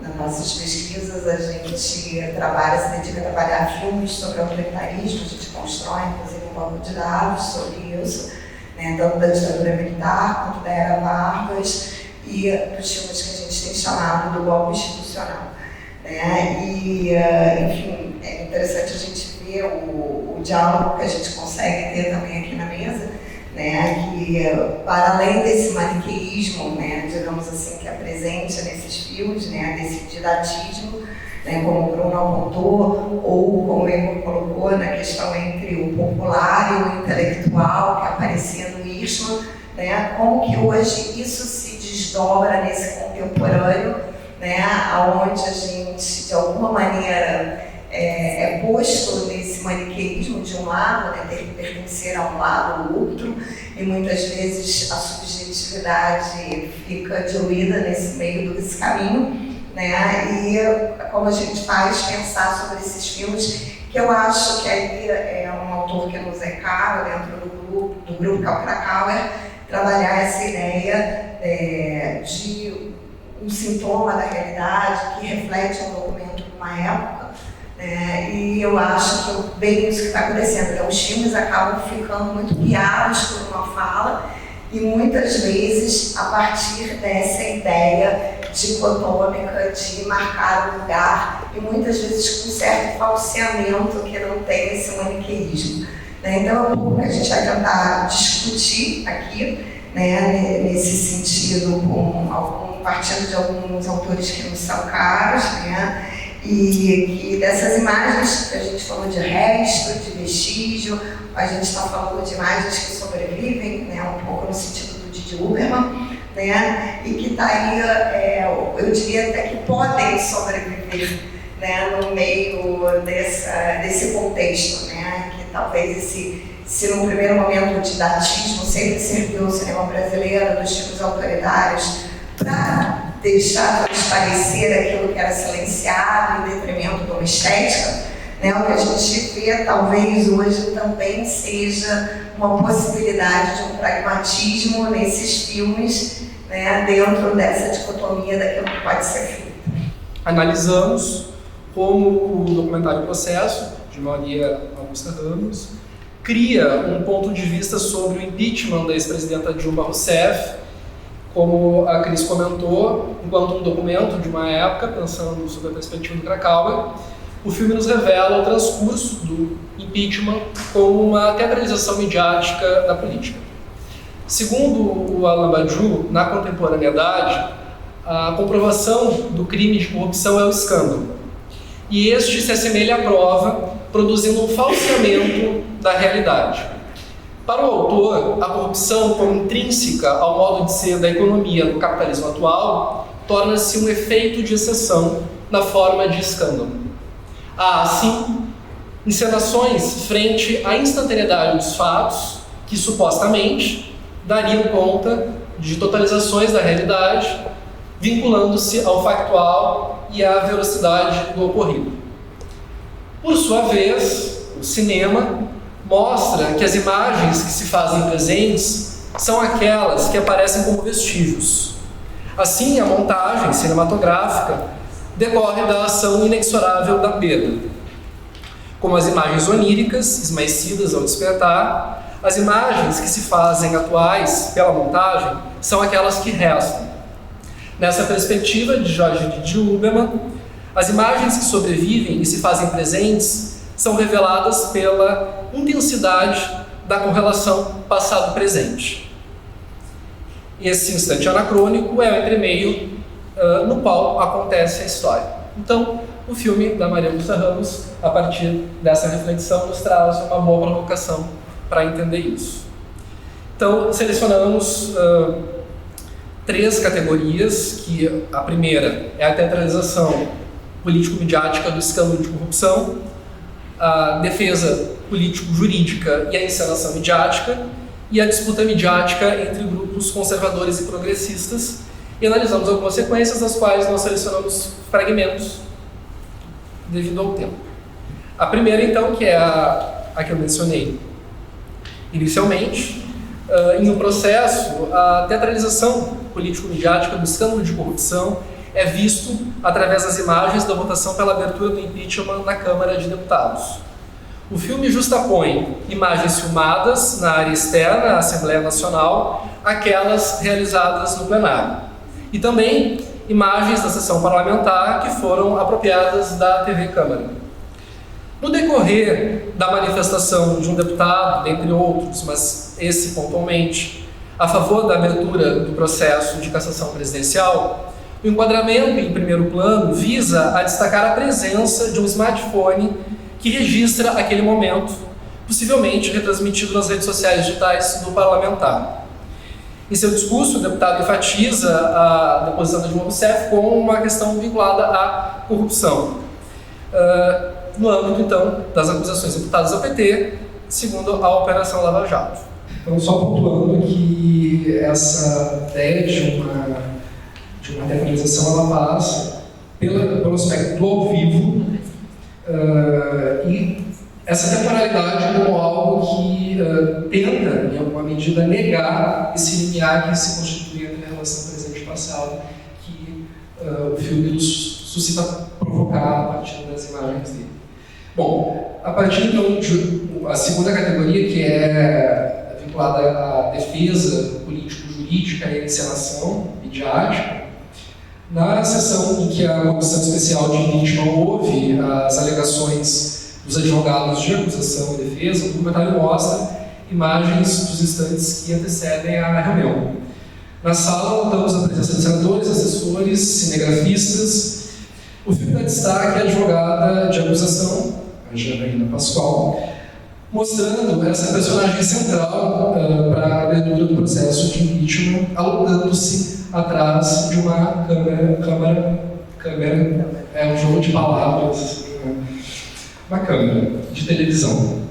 Nas nossas pesquisas, a gente trabalha, se dedica a trabalhar filmes sobre autoritarismo, a gente constrói, inclusive, um banco de dados sobre isso, né, tanto da ditadura militar quanto da era Vargas, e dos filmes que a gente tem chamado do golpe institucional. Né? E, enfim, é interessante a gente ver o diálogo que a gente consegue ter também aqui na mesa, né? Que, para além desse maniqueísmo, né, digamos assim, que é presente nesses filmes, né, desse didatismo, né, como o Bruno apontou, ou como o Igor colocou, na questão entre o popular e o intelectual, que aparecia no Eastman, né, como que hoje isso se desdobra nesse contemporâneo, né, onde a gente, de alguma maneira, é posto nesse maniqueísmo de um lado, né, ter que pertencer a um lado ou outro, e muitas vezes a subjetividade fica diluída nesse meio desse caminho, né, e como a gente faz pensar sobre esses filmes, que eu acho que aí é um autor que nos é caro dentro do grupo Krakauer, trabalhar essa ideia de um sintoma da realidade que reflete um documento de uma época, e eu acho que é bem isso que está acontecendo. Então, os filmes acabam ficando muito guiados por uma fala e muitas vezes a partir dessa ideia dicotômica de marcar um lugar e muitas vezes com um certo falseamento que não tem esse maniqueísmo. Então, é um pouco que a gente vai tentar discutir aqui, né, nesse sentido, partindo de alguns autores que nos são caros, né, e que dessas imagens que a gente falou de resto, de vestígio, a gente está falando de imagens que sobrevivem, né, um pouco no sentido do Didi Huberman, né, e que está aí, eu diria até que podem sobreviver, né, no meio desse contexto, né, que talvez se no primeiro momento o didatismo sempre serviu ao cinema brasileiro, dos filmes autoritários, para deixar transparecer aquilo que era silenciado em detrimento de uma estética, né, o que a gente vê talvez hoje também seja uma possibilidade de um pragmatismo nesses filmes, né, dentro dessa dicotomia daquilo que pode ser feito. Analisamos como o documentário Processo, de Maria Augusta Ramos, cria um ponto de vista sobre o impeachment da ex-presidenta Dilma Rousseff, como a Cris comentou, enquanto um documento de uma época, pensando sobre a perspectiva do Krakauer, o filme nos revela o transcurso do impeachment como uma teatralização midiática da política. Segundo o Alain Badiou, na contemporaneidade, a comprovação do crime de corrupção é o escândalo. E este se assemelha à prova, produzindo um falseamento da realidade. Para o autor, a corrupção, como intrínseca ao modo de ser da economia no capitalismo atual, torna-se um efeito de exceção na forma de escândalo. Há, assim, encenações frente à instantaneidade dos fatos que, supostamente, dariam conta de totalizações da realidade, vinculando-se ao factual e à velocidade do ocorrido. Por sua vez, o cinema mostra que as imagens que se fazem presentes são aquelas que aparecem como vestígios. Assim, a montagem cinematográfica decorre da ação inexorável da perda. Como as imagens oníricas, esmaecidas ao despertar, as imagens que se fazem atuais pela montagem são aquelas que restam. Nessa perspectiva de Jorge Didi Huberman, as imagens que sobrevivem e se fazem presentes são reveladas pela intensidade da correlação passado-presente. Esse instante anacrônico é o entremeio no qual acontece a história. Então, o filme da Maria Augusta Ramos, a partir dessa reflexão, nos traz uma boa provocação para entender isso. Então, selecionamos 3 categorias, que a primeira é a teatralização político-midiática do escândalo de corrupção, a defesa político-jurídica e a encenação midiática, e a disputa midiática entre grupos conservadores e progressistas, e analisamos algumas sequências, das quais nós selecionamos fragmentos devido ao tempo. A primeira, então, que é a que eu mencionei inicialmente, em um processo, a teatralização político-midiática do escândalo de corrupção é visto através das imagens da votação pela abertura do impeachment na Câmara de Deputados. O filme justapõe imagens filmadas na área externa à Assembleia Nacional àquelas realizadas no plenário. E também imagens da sessão parlamentar que foram apropriadas da TV Câmara. No decorrer da manifestação de um deputado, dentre outros, mas esse pontualmente, a favor da abertura do processo de cassação presidencial, o enquadramento em primeiro plano visa a destacar a presença de um smartphone que registra aquele momento, possivelmente retransmitido nas redes sociais digitais do parlamentar. Em seu discurso, o deputado enfatiza a deposição da Dilma Rousseff como uma questão vinculada à corrupção, no âmbito, então, das acusações imputadas ao PT, segundo a Operação Lava Jato. Então, só pontuando que essa ideia de uma teatralização, ela passa pelo aspecto do ao vivo, e essa temporalidade como algo que tenta, em alguma medida, negar esse limiar que se constitui entre a relação presente e passado, que o filme nos suscita provocar a partir das imagens dele. Bom, a partir então de a segunda categoria, que é vinculada à defesa político-jurídica e à encenação midiática, na sessão em que a Comissão Especial de Impeachment ouve as alegações dos advogados de acusação e defesa, o documentário mostra imagens dos instantes que antecedem a reunião. Na sala, notamos a presença de senadores, assessores, cinegrafistas. O filme dá destaque à advogada de acusação, a Janaína Pascoal, mostrando essa personagem central para a abertura do processo de impeachment, alongando-se atrás de uma câmera, é um jogo de palavras, uma câmera de televisão.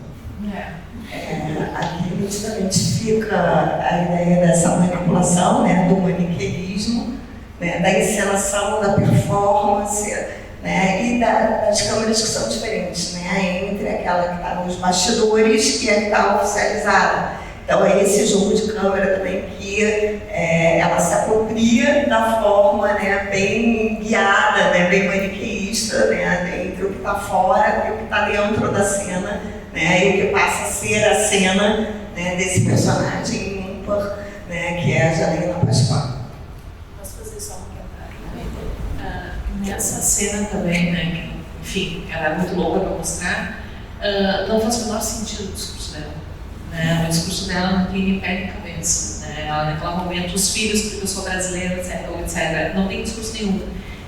Aqui nitidamente fica a ideia dessa manipulação, né, do maniqueísmo, né, da encenação, da performance, né, e das câmeras que são diferentes, né, entre aquela que está nos bastidores e a que está oficializada. Então é esse jogo de câmera também que ela se apropria da forma, né, bem guiada, né, bem maniqueísta, né, entre o que está fora e o que está dentro da cena, né, e o que passa a ser a cena, né, desse personagem ímpar, né, que é a Janaína Pascoal. Posso fazer só um comentário? Nessa cena também, né, que, enfim, ela é muito longa para mostrar, não faz o menor sentido o discurso dela. O discurso dela não tem nem pé nem cabeça. Ela, naquele momento, os filhos, porque eu sou brasileira, etc., não tem discurso nenhum.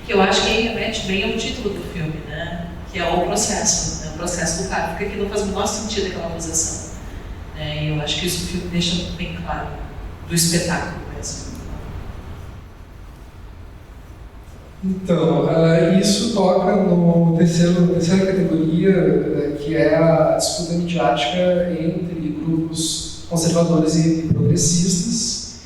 Que eu acho que aí remete bem ao título do filme, né? Que é o processo, né? O processo do cara, porque aqui não faz o menor sentido aquela acusação. E eu acho que isso o filme deixa bem claro, do espetáculo mesmo. Então, isso toca no terceira categoria, que é a disputa midiática entre grupos conservadores e progressistas,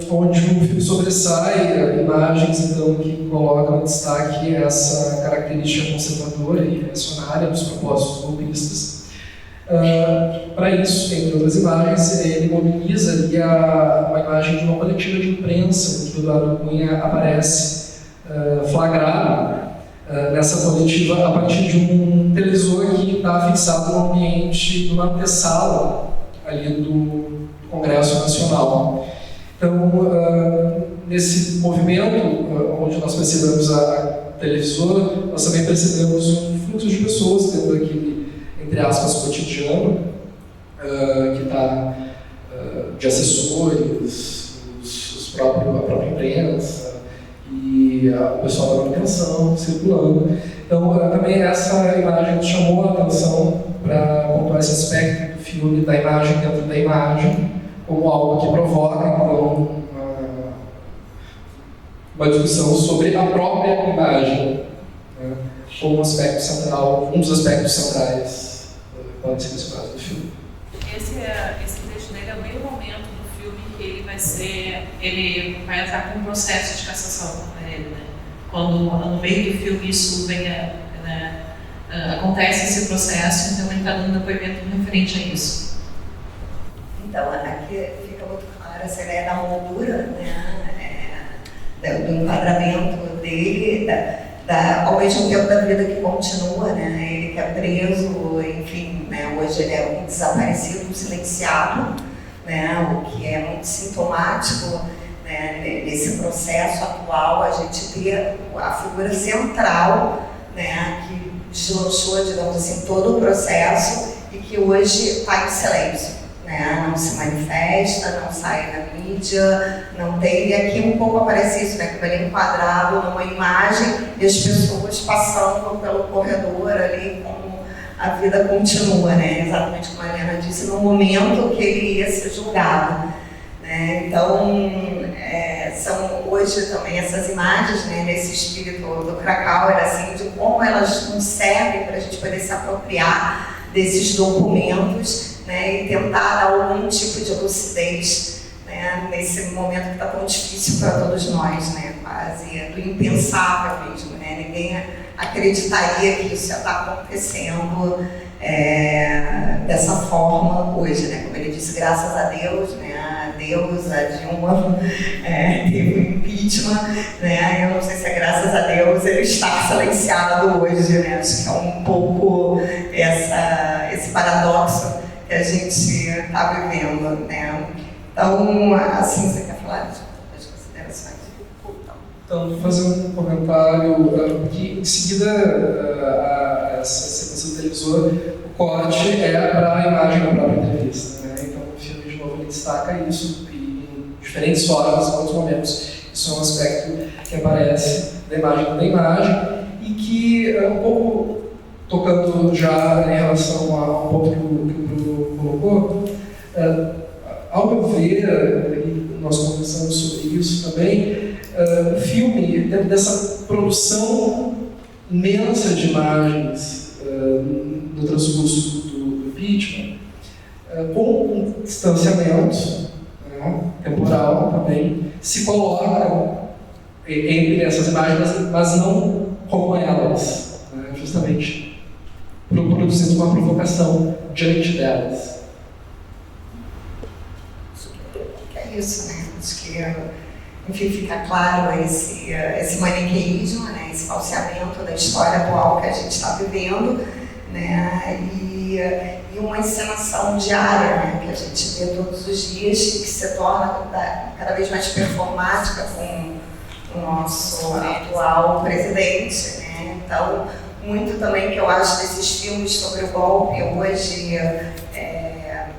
onde o filme sobressai imagens então, que colocam em destaque essa característica conservadora e reacionária dos propósitos golpistas. Para isso, entre outras imagens, ele mobiliza ali uma imagem de uma coletiva de imprensa, em que o Eduardo Cunha aparece flagrado nessa coletiva a partir de um televisor que está fixado no ambiente de uma antessala ali do Congresso Nacional. Então, nesse movimento, onde nós percebemos a televisor, nós também percebemos um fluxo de pessoas dentro daquele, entre aspas, cotidiano, que está de assessores, a própria imprensa e o pessoal da manutenção circulando. Então, também essa imagem nos chamou a atenção para pontuar esse aspecto do filme, da imagem dentro da imagem, como algo que provoca, então, uma discussão sobre a própria imagem, né, como um aspecto central, um dos aspectos centrais pode ser mencionado do filme. Esse trecho dele é bem o momento do filme que ele vai entrar com um processo de cassação para ele, né? Quando no meio do filme isso acontece esse processo, então ele está dando depoimento referente a isso. Então aqui fica muito clara essa ideia da moldura, né, do enquadramento dele, ao mesmo tempo da vida que continua, né? Ele que é preso, enfim, né? Hoje ele é um desaparecido, silenciado, né? O que é muito sintomático, né? Nesse processo atual, a gente vê a figura central, né? Que deslanchou, digamos assim, todo o processo e que hoje está em silêncio, né? Não se manifesta, não sai na mídia, não tem. E aqui um pouco aparece isso, né? Como ele é enquadrado numa imagem e as pessoas passando pelo corredor ali, como a vida continua, né? Exatamente como a Helena disse, no momento que ele ia ser julgado, né? Então, são hoje também essas imagens, né? Nesse espírito do Krakauer, assim, de como elas nos servem para a gente poder se apropriar desses documentos, né, e tentar dar algum tipo de lucidez, né, nesse momento que está tão difícil para todos nós, né, quase do impensável mesmo, né, ninguém acreditaria que isso está acontecendo dessa forma hoje, né, como ele disse, graças a Deus, né, a Dilma teve um impeachment, né, eu não sei se é graças a Deus ele está silenciado hoje, né, acho que é um pouco esse paradoxo que a gente está vivendo, né? Então, assim, você quer falar das considerações? Então, vou fazer um comentário, porque em seguida essa sequência do televisor, o corte é para a imagem da própria entrevista, né? Então, o filme, de novo, ele destaca isso em diferentes formas, em outros momentos. Isso é um aspecto que aparece da imagem e que um pouco tocando já em relação ao ponto que o Bruno colocou, ao meu ver, e nós conversamos sobre isso também, o filme, dentro dessa produção imensa de imagens do transcurso do impeachment, com um distanciamento, né, temporal também, se coloca entre essas imagens, mas não como elas, né, justamente produzindo uma provocação diante delas. É isso, né? Acho que, enfim, fica claro esse maniqueísmo, né? Esse falseamento da história atual que a gente está vivendo, né? E uma encenação diária, né? Que a gente vê todos os dias e que se torna cada vez mais performática com o nosso atual presidente, né? Então, muito também que eu acho desses filmes sobre o golpe hoje,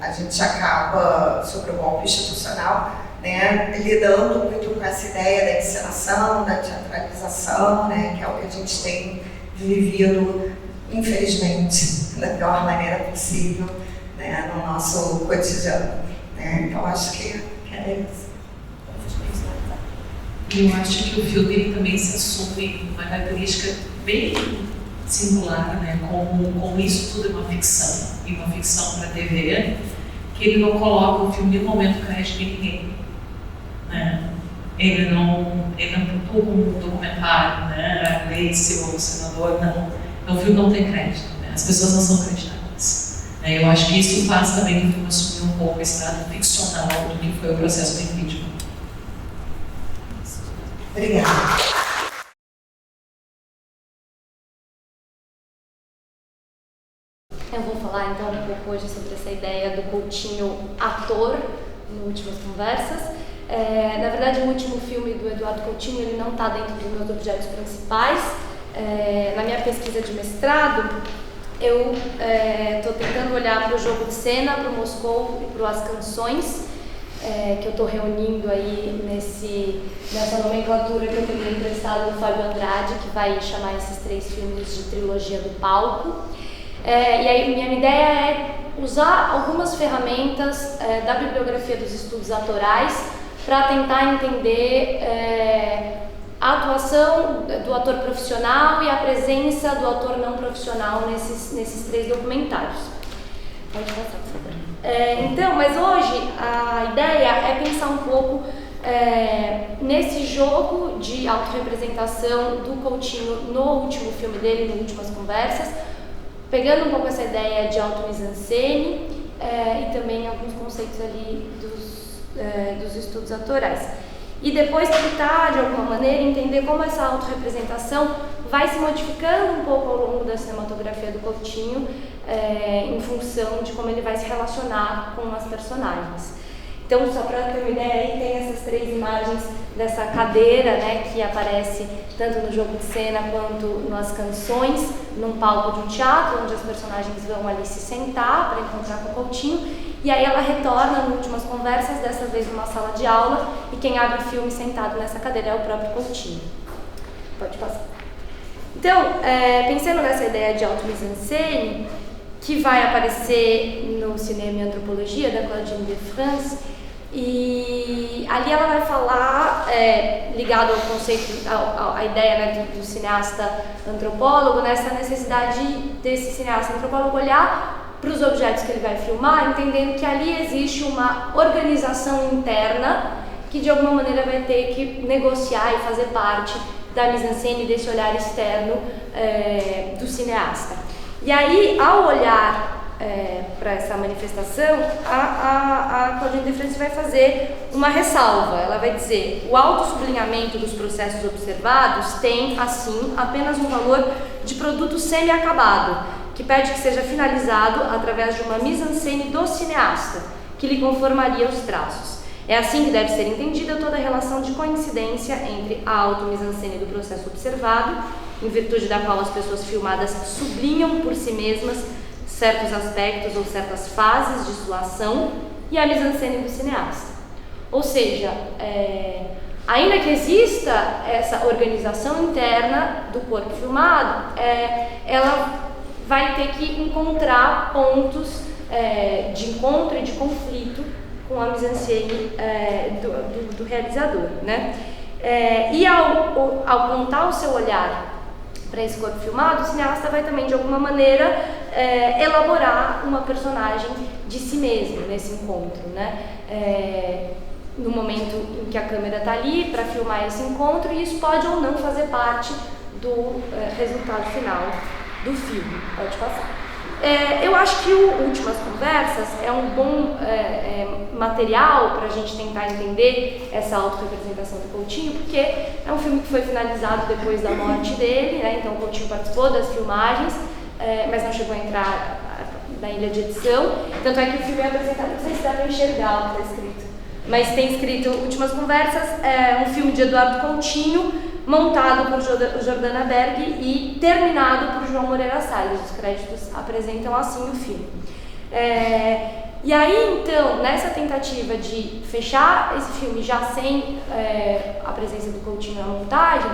a gente acaba, sobre o golpe institucional, né, lidando muito com essa ideia da encenação, da teatralização, né, que é o que a gente tem vivido, infelizmente, da pior maneira possível, né, no nosso cotidiano. Né? Então acho que é isso. Eu acho que o filme ele também se assume uma característica bem singular, né? Como isso tudo é uma ficção, e uma ficção para TV, que ele não coloca o filme no momento crédito de ninguém, né? Ele não pontua como um documentário, né? A Gleice, o senador, não. Então, o filme não tem crédito, né? As pessoas não são acreditadas. Né? Eu acho que isso faz também o filme assumir um pouco esse lado ficcional do que foi o processo do impeachment. Obrigada. Eu vou falar então um pouco hoje sobre essa ideia do Coutinho ator no Últimas Conversas. Na verdade, o último filme do Eduardo Coutinho ele não está dentro dos meus objetos principais. Na minha pesquisa de mestrado, eu estou tentando olhar para o jogo de cena, para o Moscou e para as canções, que eu estou reunindo aí nessa nomenclatura que eu peguei emprestado do Fábio Andrade, que vai chamar esses 3 filmes de trilogia do palco. E aí minha ideia é usar algumas ferramentas da bibliografia dos estudos autorais para tentar entender a atuação do ator profissional e a presença do ator não profissional nesses 3 documentários. Pode passar, por favor. Então, mas hoje a ideia é pensar um pouco nesse jogo de autorrepresentação do Coutinho no último filme dele, no Últimas Conversas, pegando um pouco essa ideia de auto-mise-en-scène e também alguns conceitos ali dos estudos autorais. e depois tentar, de alguma maneira, entender como essa autorrepresentação vai se modificando um pouco ao longo da cinematografia do Coutinho, em função de como ele vai se relacionar com as personagens. Então, só para ter uma ideia, aí tem essas 3 imagens dessa cadeira, né, que aparece tanto no jogo de cena quanto nas canções, num palco de um teatro, onde as personagens vão ali se sentar para encontrar com o Coutinho, e aí ela retorna nas últimas conversas, dessa vez numa sala de aula, e quem abre o filme sentado nessa cadeira é o próprio Coutinho. Pode passar. Então, pensando nessa ideia de auto-mise-en-scène, que vai aparecer no Cinema e Antropologia, da Claudine de France, e ali ela vai falar, ligado ao conceito, à ideia, né, do cineasta antropólogo, nessa necessidade desse cineasta antropólogo olhar para os objetos que ele vai filmar, entendendo que ali existe uma organização interna que de alguma maneira vai ter que negociar e fazer parte da mise-en-scène, desse olhar externo do cineasta. E aí, ao olhar para essa manifestação, a Claudine de France vai fazer uma ressalva. Ela vai dizer: o autossublinhamento dos processos observados tem, assim, apenas um valor de produto semi-acabado, que pede que seja finalizado através de uma mise-en-scène do cineasta, que lhe conformaria os traços. É assim que deve ser entendida toda a relação de coincidência entre a auto-mise-en-scène do processo observado, em virtude da qual as pessoas filmadas sublinham por si mesmas certos aspectos ou certas fases de sua ação, e a mise-en-scène do cineasta. Ou seja, ainda que exista essa organização interna do corpo filmado, ela vai ter que encontrar pontos de encontro e de conflito com a mise-en-scène do realizador, né? E ao apontar o seu olhar para esse corpo filmado, o cineasta vai também, de alguma maneira, elaborar uma personagem de si mesmo nesse encontro, né? No momento em que a câmera está ali para filmar esse encontro, e isso pode ou não fazer parte do resultado final do filme. Pode passar. Eu acho que o Últimas Conversas é um bom material para a gente tentar entender essa autorrepresentação do Coutinho, porque é um filme que foi finalizado depois da morte dele, né? Então o Coutinho participou das filmagens, mas não chegou a entrar na ilha de edição. Tanto é que o filme é apresentado, não sei se dá para enxergar o que está escrito, mas tem escrito Últimas Conversas, um filme de Eduardo Coutinho, montado por Jordana Berg e terminado por João Moreira Salles. Os créditos apresentam assim o filme. E aí, então, nessa tentativa de fechar esse filme já sem a presença do Coutinho na montagem,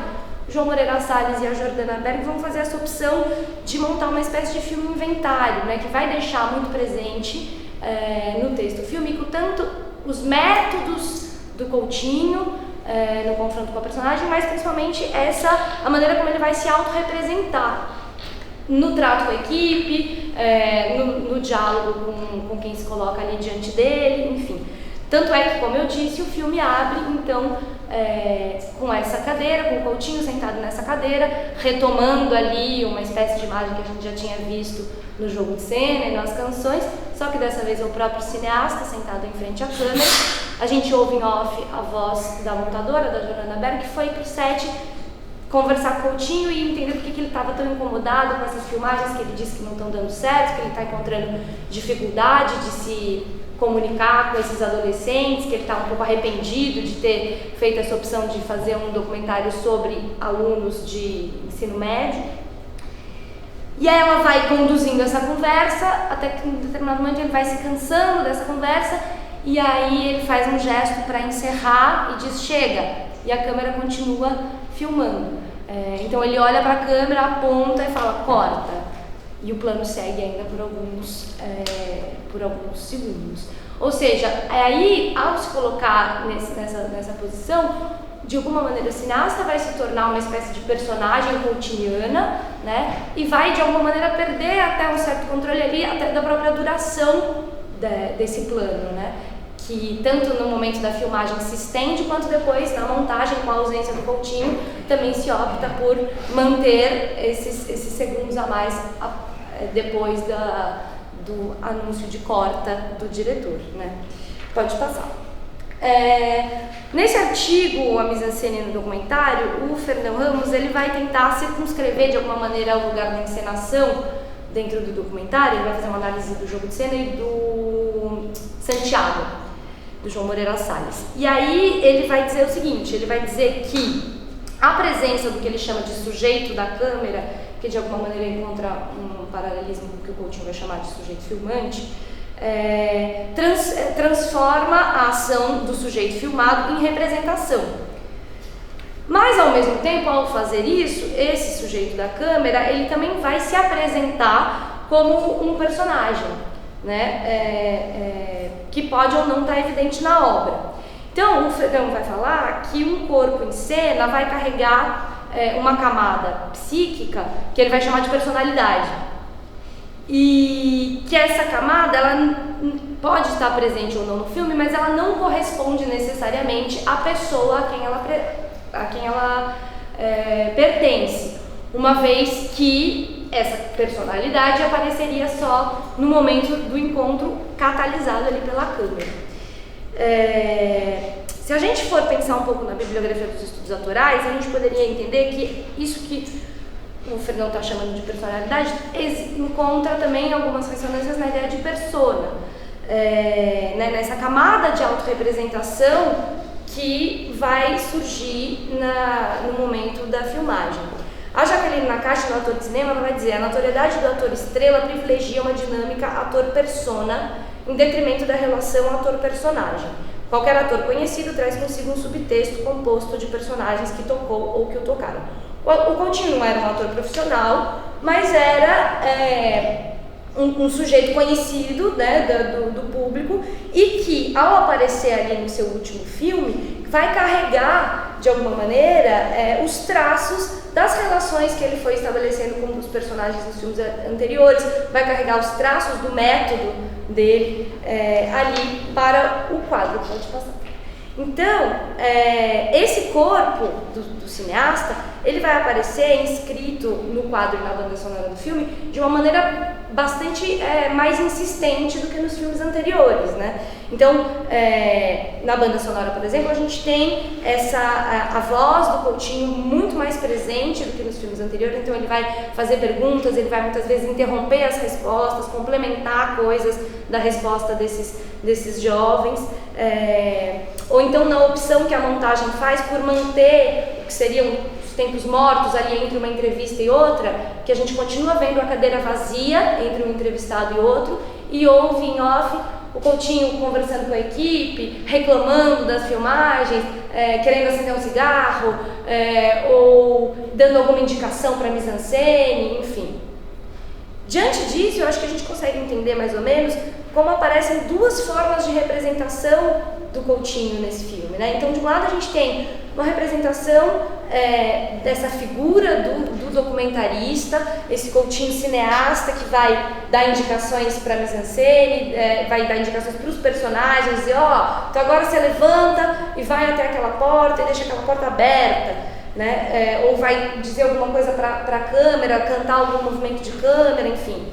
João Moreira Salles e a Jordana Berg vão fazer essa opção de montar uma espécie de filme inventário, né, que vai deixar muito presente no texto fílmico tanto os métodos do Coutinho no confronto com a personagem, mas principalmente a maneira como ele vai se autorrepresentar no trato com a equipe, no diálogo com quem se coloca ali diante dele, enfim. Tanto é que, como eu disse, o filme abre, então, com essa cadeira, com o Coutinho sentado nessa cadeira, retomando ali uma espécie de imagem que a gente já tinha visto no jogo de cena e nas canções, só que dessa vez é o próprio cineasta sentado em frente à câmera. A gente ouve em off a voz da montadora, da Jordana Berg, que foi pro set conversar com o Coutinho e entender por que ele estava tão incomodado com essas filmagens, que ele disse que não estão dando certo, que ele está encontrando dificuldade de se comunicar com esses adolescentes, que ele está um pouco arrependido de ter feito essa opção de fazer um documentário sobre alunos de ensino médio. E aí ela vai conduzindo essa conversa, até que em determinado momento ele vai se cansando dessa conversa, e aí ele faz um gesto para encerrar e diz: chega, e a câmera continua filmando. Então ele olha para a câmera, aponta e fala: corta, e o plano segue ainda por alguns segundos. Ou seja, aí, ao se colocar nessa posição, de alguma maneira o cineasta vai se tornar uma espécie de personagem coutiniana, né? E vai de alguma maneira perder até um certo controle ali, até da própria duração desse plano, né? Que tanto no momento da filmagem se estende, quanto depois na montagem, com a ausência do Coutinho, também se opta por manter esses segundos a mais depois do anúncio de corta do diretor, né? Pode passar. Nesse artigo, a mise-en-scène no documentário, o Fernão Ramos ele vai tentar circunscrever de alguma maneira o lugar da encenação dentro do documentário. Ele vai fazer uma análise do jogo de cena e do Santiago, do João Moreira Salles. E aí ele vai dizer o seguinte, ele vai dizer que a presença do que ele chama de sujeito da câmera, que de alguma maneira encontra um paralelismo com o que o Coutinho vai chamar de sujeito filmante, transforma a ação do sujeito filmado em representação. Mas, ao mesmo tempo, ao fazer isso, esse sujeito da câmera, ele também vai se apresentar como um personagem, né? Que pode ou não estar evidente na obra. Então, o Fernão vai falar que um corpo em cena vai carregar uma camada psíquica que ele vai chamar de personalidade. E que essa camada, ela pode estar presente ou não no filme, mas ela não corresponde necessariamente à pessoa a quem ela pertence, uma vez que essa personalidade apareceria só no momento do encontro catalisado ali pela câmera. Se a gente for pensar um pouco na bibliografia dos estudos autorais, a gente poderia entender que isso que o Fernão está chamando de personalidade encontra também algumas ressonâncias na ideia de persona, nessa camada de autorrepresentação que vai surgir no momento da filmagem. A Jaqueline Nakache, no Ator de Cinema, ela vai dizer: a notoriedade do ator estrela privilegia uma dinâmica ator-persona em detrimento da relação ator-personagem. Qualquer ator conhecido traz consigo um subtexto composto de personagens que tocou ou que o tocaram. O Coutinho não era um ator profissional, mas era um sujeito conhecido, né, do público, e que, ao aparecer ali no seu último filme, vai carregar, de alguma maneira, os traços das relações que ele foi estabelecendo com os personagens nos filmes anteriores, vai carregar os traços do método dele ali para o quadro. Pode passar. Então, esse corpo do cineasta, ele vai aparecer inscrito no quadro e na banda sonora do filme de uma maneira bastante mais insistente do que nos filmes anteriores, né? Então, na banda sonora, por exemplo, a gente tem a voz do Coutinho muito mais presente do que nos filmes anteriores. Então ele vai fazer perguntas, ele vai muitas vezes interromper as respostas, complementar coisas da resposta desses jovens, ou então na opção que a montagem faz por manter o que seriam os tempos mortos ali entre uma entrevista e outra, que a gente continua vendo a cadeira vazia entre um entrevistado e outro, e ouve em off o Coutinho conversando com a equipe, reclamando das filmagens, querendo acender um cigarro, ou dando alguma indicação para a mise-en-scène, enfim. Diante disso, eu acho que a gente consegue entender mais ou menos como aparecem duas formas de representação do Coutinho nesse filme, né? Então, de um lado a gente tem uma representação dessa figura do documentarista, esse Coutinho cineasta que vai dar indicações para a mise-en-scène, vai dar indicações para os personagens, dizer, então agora você levanta e vai até aquela porta e deixa aquela porta aberta, né? Ou vai dizer alguma coisa para a câmera, cantar algum movimento de câmera, enfim.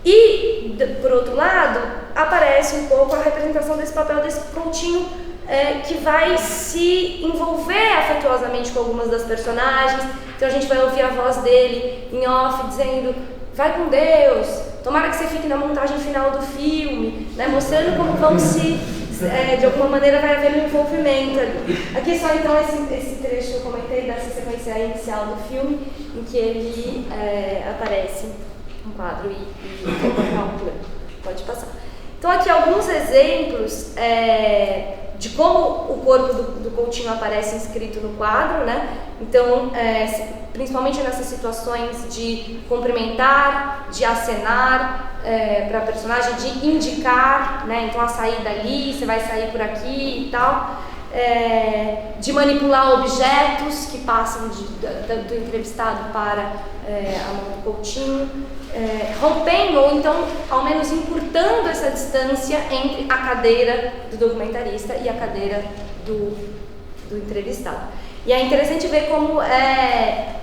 E, por outro lado, aparece um pouco a representação desse papel desse Coutinho que vai se envolver afetuosamente com algumas das personagens. Então a gente vai ouvir a voz dele em off dizendo: vai com Deus, tomara que você fique na montagem final do filme, né? Mostrando como vão se, de alguma maneira vai haver um envolvimento ali. Aqui só então esse trecho que eu comentei dessa sequência inicial do filme, em que ele aparece um quadro e colocar um plano. Pode passar. Então aqui alguns exemplos de como o corpo do Coutinho aparece inscrito no quadro, né? Então, principalmente nessas situações de cumprimentar, de acenar para a personagem, de indicar, né? Então a saída ali, você vai sair por aqui e tal. De manipular objetos que passam do entrevistado para a mão do Coutinho, rompendo ou então ao menos encurtando essa distância entre a cadeira do documentarista e a cadeira do entrevistado. E é interessante ver como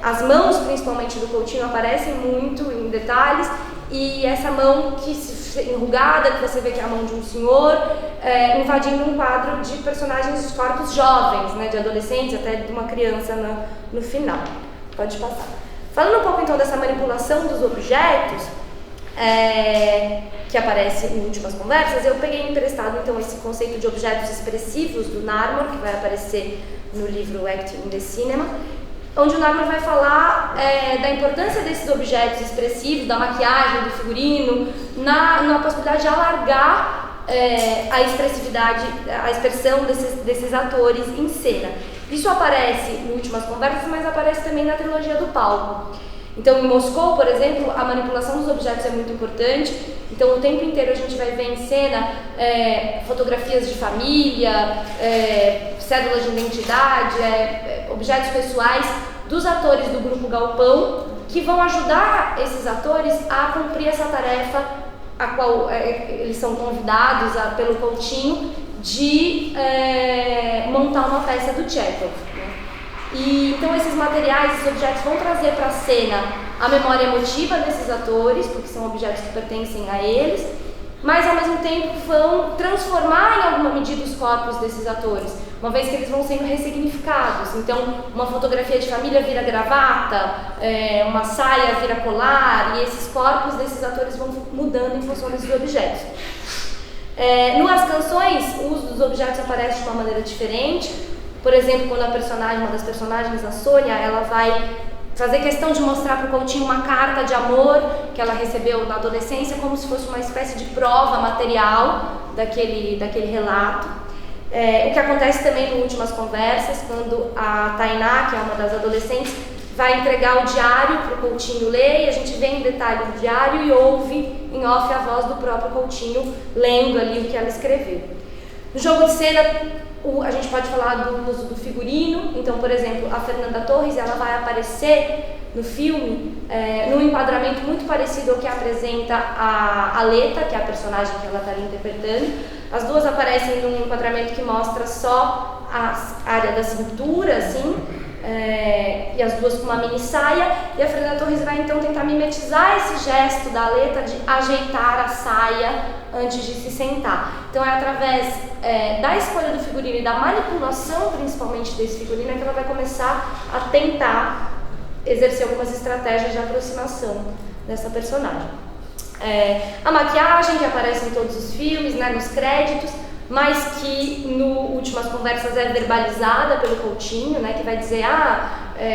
as mãos, principalmente do Coutinho, aparecem muito em detalhes, e essa mão enrugada, que você vê que é a mão de um senhor, invadindo um quadro de personagens de corpos jovens, né, de adolescentes, até de uma criança no final. Pode passar. Falando um pouco então dessa manipulação dos objetos, que aparece em Últimas Conversas, eu peguei emprestado então esse conceito de objetos expressivos do Narmor, que vai aparecer no livro Acting in the Cinema, onde o Narmor vai falar da importância desses objetos expressivos, da maquiagem, do figurino, na possibilidade de alargar a expressividade, a expressão desses atores em cena. Isso aparece em Últimas Conversas, mas aparece também na trilogia do palco. Então, em Moscou, por exemplo, a manipulação dos objetos é muito importante. Então, o tempo inteiro a gente vai ver em cena fotografias de família, cédulas de identidade, objetos pessoais dos atores do Grupo Galpão, que vão ajudar esses atores a cumprir essa tarefa a qual eles são convidados pelo Coutinho de montar uma peça do Tchekhov. E então esses materiais, esses objetos vão trazer para a cena a memória emotiva desses atores, porque são objetos que pertencem a eles, mas ao mesmo tempo vão transformar em alguma medida os corpos desses atores, uma vez que eles vão sendo ressignificados. Então uma fotografia de família vira gravata, uma saia vira colar, e esses corpos desses atores vão mudando em função desses objetos. Nas canções, o uso dos objetos aparece de uma maneira diferente. Por exemplo, quando uma das personagens, a Sônia, ela vai fazer questão de mostrar para o Coutinho uma carta de amor que ela recebeu na adolescência, como se fosse uma espécie de prova material daquele relato. O que acontece também em Últimas Conversas, quando a Tainá, que é uma das adolescentes, vai entregar o diário para o Coutinho ler, e a gente vê em detalhe o diário e ouve em off a voz do próprio Coutinho lendo ali o que ela escreveu. No jogo de cena, a gente pode falar do uso do figurino. Então, por exemplo, a Fernanda Torres, ela vai aparecer no filme num enquadramento muito parecido ao que apresenta a Aleta, que é a personagem que ela está ali interpretando. As duas aparecem num enquadramento que mostra só a área da cintura, assim, e as duas com uma mini saia, e a Fernanda Torres vai então tentar mimetizar esse gesto da Aleta de ajeitar a saia antes de se sentar. Então é através da escolha do figurino e da manipulação principalmente desse figurino que ela vai começar a tentar exercer algumas estratégias de aproximação dessa personagem. A maquiagem, que aparece em todos os filmes, né, nos créditos, mas que no Últimas Conversas é verbalizada pelo Coutinho, né, que vai dizer,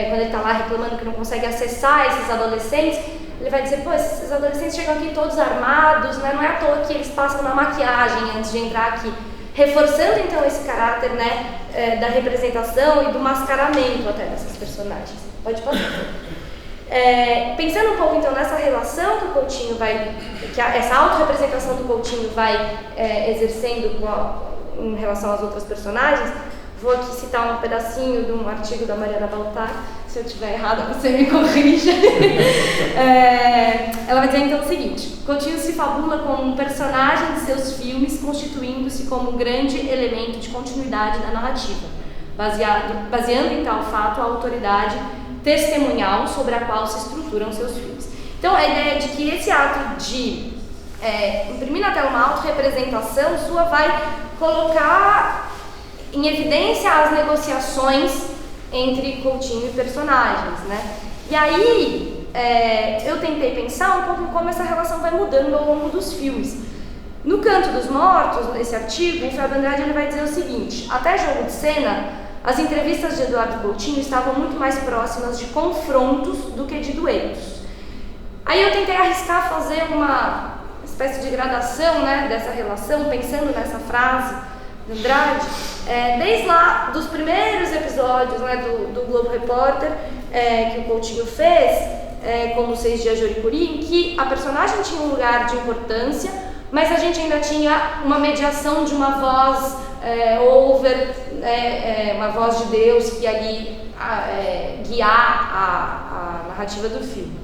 quando ele está lá reclamando que não consegue acessar esses adolescentes, ele vai dizer, pô, esses adolescentes chegam aqui todos armados, né, não é à toa que eles passam na maquiagem antes de entrar aqui, reforçando então esse caráter, né, da representação e do mascaramento até dessas personagens. Pode passar. Pensando um pouco então nessa relação que o Coutinho essa autorrepresentação do Coutinho vai exercendo em relação às outras personagens, vou aqui citar um pedacinho de um artigo da Mariana Baltar. Se eu estiver errada, você me corrija. Ela vai dizer então o seguinte: Coutinho se fabula como um personagem de seus filmes, constituindo-se como um grande elemento de continuidade da narrativa, baseando em tal fato a autoridade testemunhal sobre a qual se estruturam seus filmes. Então, a ideia de que esse ato de imprimir na tela uma autorrepresentação sua vai colocar em evidência as negociações entre Coutinho e personagens, né? E aí, eu tentei pensar um pouco em como essa relação vai mudando ao longo dos filmes. No Canto dos Mortos, nesse artigo, o Fábio Andrade ele vai dizer o seguinte: até Jogo de Cena, as entrevistas de Eduardo Coutinho estavam muito mais próximas de confrontos do que de duelos. Aí eu tentei arriscar fazer uma espécie de gradação, né, dessa relação, pensando nessa frase de Andrade, desde lá dos primeiros episódios, né, do Globo Repórter, que o Coutinho fez, como 6 Dias de Oricuri, em que a personagem tinha um lugar de importância, mas a gente ainda tinha uma mediação de uma voz uma voz de Deus que ia ali guiar a narrativa do filme.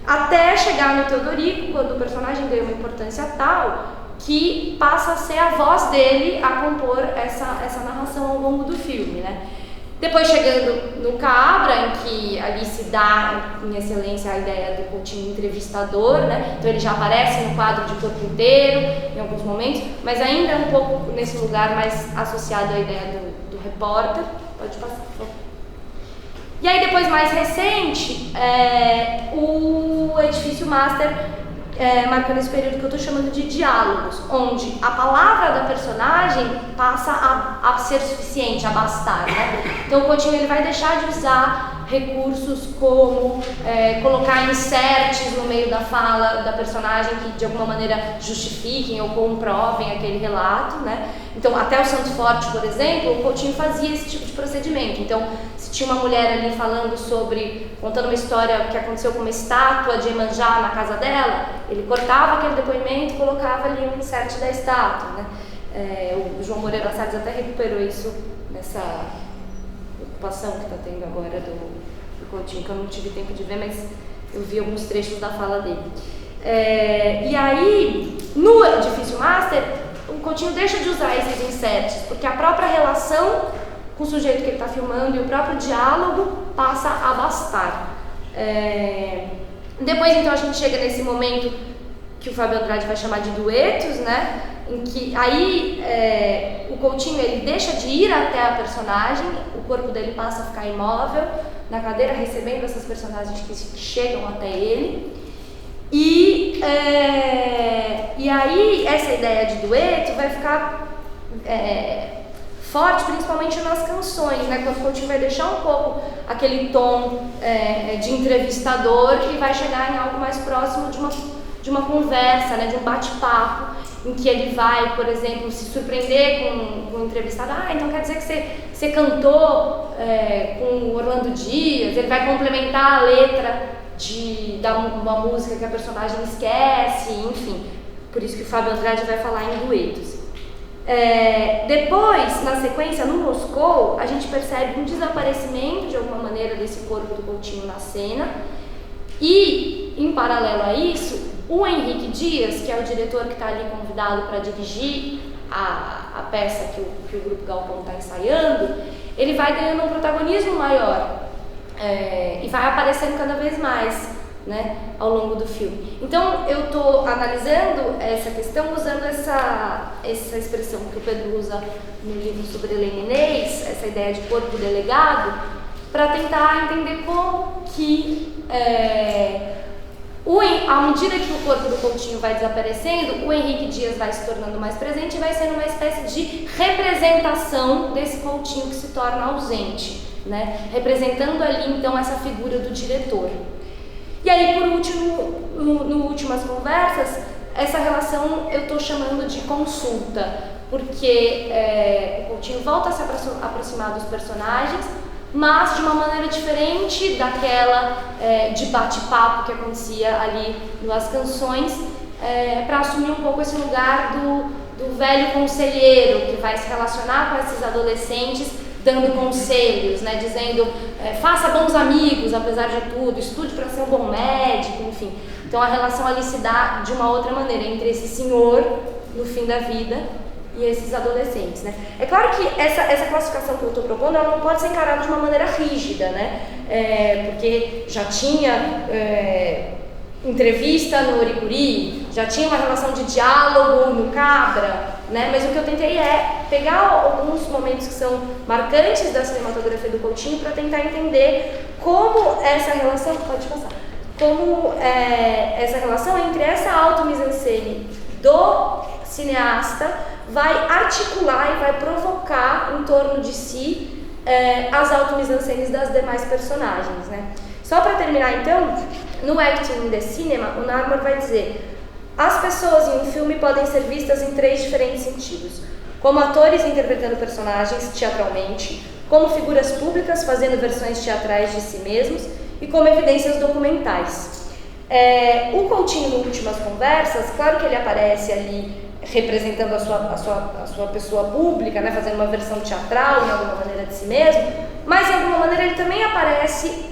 Até chegar no Teodorico, quando o personagem ganha uma importância tal que passa a ser a voz dele a compor essa narração ao longo do filme, né? Depois chegando no Cabra, em que ali se dá em excelência a ideia do Coutinho entrevistador, né? Então ele já aparece no quadro de corpo inteiro em alguns momentos, mas ainda é um pouco nesse lugar mais associado à ideia do repórter. Pode passar, por favor. E aí depois, mais recente, o Edifício Master marcando esse período que eu estou chamando de diálogos, onde a palavra da personagem passa a ser suficiente, a bastar, né? Então o Coutinho ele vai deixar de usar recursos como colocar inserts no meio da fala da personagem que de alguma maneira justifiquem ou comprovem aquele relato, né? Então até o Santo Forte, por exemplo, o Coutinho fazia esse tipo de procedimento. Então se tinha uma mulher ali contando uma história que aconteceu com uma estátua de Iemanjá na casa dela, ele cortava aquele depoimento e colocava ali um insert da estátua, né? O João Moreira Salles até recuperou isso nessa ocupação que está tendo agora do Coutinho, que eu não tive tempo de ver, mas eu vi alguns trechos da fala dele. E aí, no Edifício Master, o Coutinho deixa de usar esses inserts, porque a própria relação com o sujeito que ele está filmando e o próprio diálogo passa a bastar. Depois, então, a gente chega nesse momento que o Fábio Andrade vai chamar de duetos, né? Em que aí o Coutinho ele deixa de ir até a personagem, o corpo dele passa a ficar imóvel na cadeira, recebendo essas personagens que chegam até ele. E aí essa ideia de dueto vai ficar forte, principalmente nas canções, né? Quando o Coutinho vai deixar um pouco aquele tom de entrevistador e vai chegar em algo mais próximo de uma conversa, né? De um bate-papo, em que ele vai, por exemplo, se surpreender com o entrevistado. Então quer dizer que você cantou com o Orlando Dias. Ele vai complementar a letra de uma música que a personagem esquece, enfim. Por isso que o Fábio Andrade vai falar em duetos. Depois, na sequência, no Moscou, a gente percebe um desaparecimento de alguma maneira desse corpo do Coutinho na cena. E, em paralelo a isso, o Henrique Dias, que é o diretor que está ali convidado para dirigir a peça que o Grupo Galpão está ensaiando, ele vai ganhando um protagonismo maior e vai aparecendo cada vez mais, né, ao longo do filme. Então eu estou analisando essa questão usando essa expressão que o Pedro usa no livro sobre Helena Inês, essa ideia de corpo delegado, para tentar entender como que à medida que o corpo do Coutinho vai desaparecendo, o Henrique Dias vai se tornando mais presente e vai sendo uma espécie de representação desse Coutinho que se torna ausente, né? Representando ali então essa figura do diretor. E aí, por último, no Últimas Conversas, essa relação eu estou chamando de consulta, porque o Coutinho volta a se aproximar dos personagens, mas de uma maneira diferente daquela de bate-papo que acontecia ali nas canções, para assumir um pouco esse lugar do velho conselheiro que vai se relacionar com esses adolescentes, dando conselhos, né, dizendo faça bons amigos apesar de tudo, estude para ser um bom médico, enfim. Então a relação ali se dá de uma outra maneira entre esse senhor no fim da vida e esses adolescentes, né? É claro que essa classificação que eu estou propondo, ela não pode ser encarada de uma maneira rígida, né? Porque já tinha entrevista no Oricuri, já tinha uma relação de diálogo no Cabra, né? Mas o que eu tentei é pegar alguns momentos que são marcantes da cinematografia do Coutinho para tentar entender como essa relação, pode passar, como essa relação entre essa auto-mise-en-scène do cineasta vai articular e vai provocar em torno de si as auto-mise-en-scènes das demais personagens, né? Só para terminar então, no Acting in the Cinema, o Narmor vai dizer: as pessoas em um filme podem ser vistas em 3 diferentes sentidos: como atores interpretando personagens teatralmente, como figuras públicas fazendo versões teatrais de si mesmos e como evidências documentais. O Coutinho, no Últimas Conversas, claro que ele aparece ali representando a sua pessoa pública, né, fazendo uma versão teatral, de alguma maneira, de si mesmo, mas de alguma maneira ele também aparece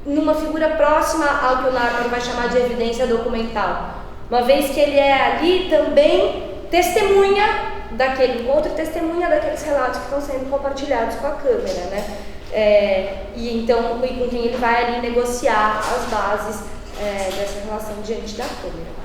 numa figura próxima ao que o Narmor vai chamar de evidência documental, uma vez que ele é ali também testemunha daquele encontro e testemunha daqueles relatos que estão sendo compartilhados com a câmera, né? e então e com quem ele vai ali negociar as bases dessa relação diante da câmera.